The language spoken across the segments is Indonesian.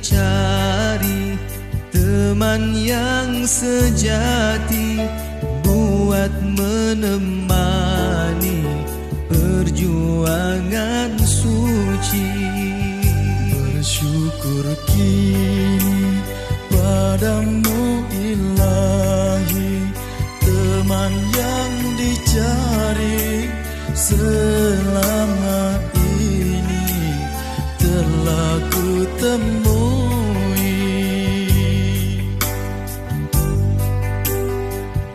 dicari, teman yang sejati buat menemani perjuangan suci. Bersyukur kini padamu Ilahi, teman yang dicari selama ini telah ku temui.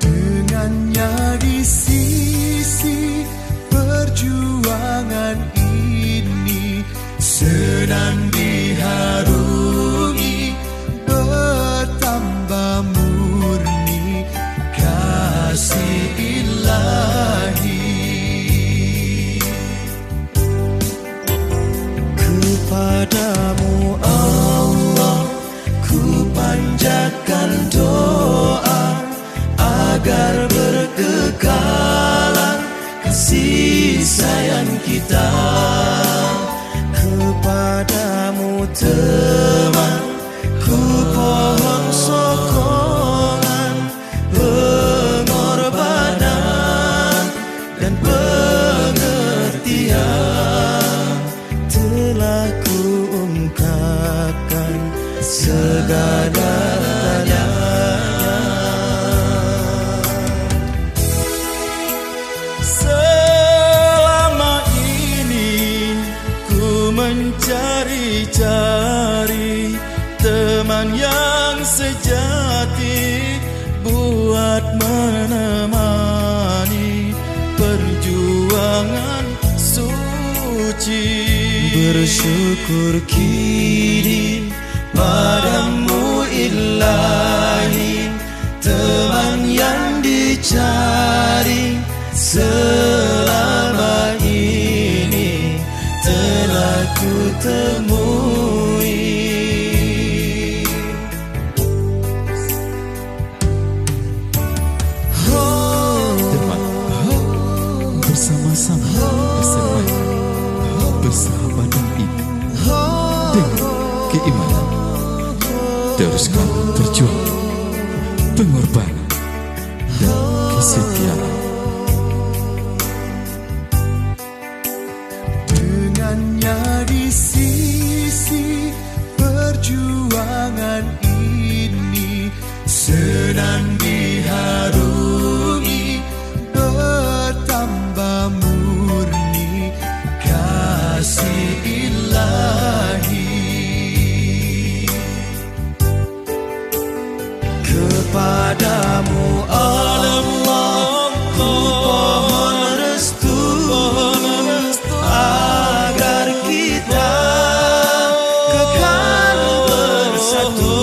Dengannya di sisi perjuangan ini sedang diharungi, bertambah murni kasih Ilahi. Kepadamu Allah ku panjatkan doa agar berkekalan kasih sayang kita. Kepadamu teman ku pohon sokongan, pengorbanan dan pengertian telah ku ungkapkan segala-galanya. Selama ini ku mencari-cari teman yang sejati buat menemani perjuangan suci. Bersyukur kini padamu Ilahi, teman yang dicari selama ini telah ku temui. Bersama-sama bersemangat, bersahabatan ini dengan keimanan, teruskan berjuang, pengorbanan dan kesetiaan. Dengannya di sisi perjuangan ini sedang diharungi, bertambah murni kasih Ilahi. Kepadamu Allah ku pohon restu agar kita kekal bersatu.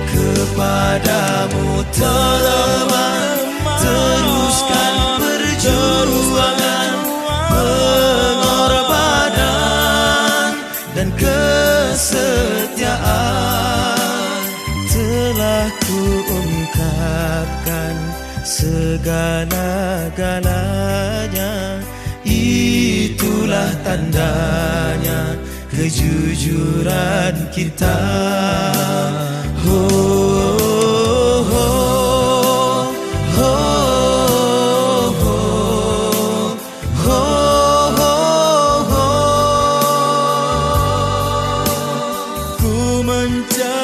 Kepadamu teman teruskan perjuangan, pengorbanan dan kesetiaan telah ku ungkapkan segala-galanya. Itulah tandanya kejujuran kita. Ho, ho, ho, ho, ho, ho, ho. Ku mencari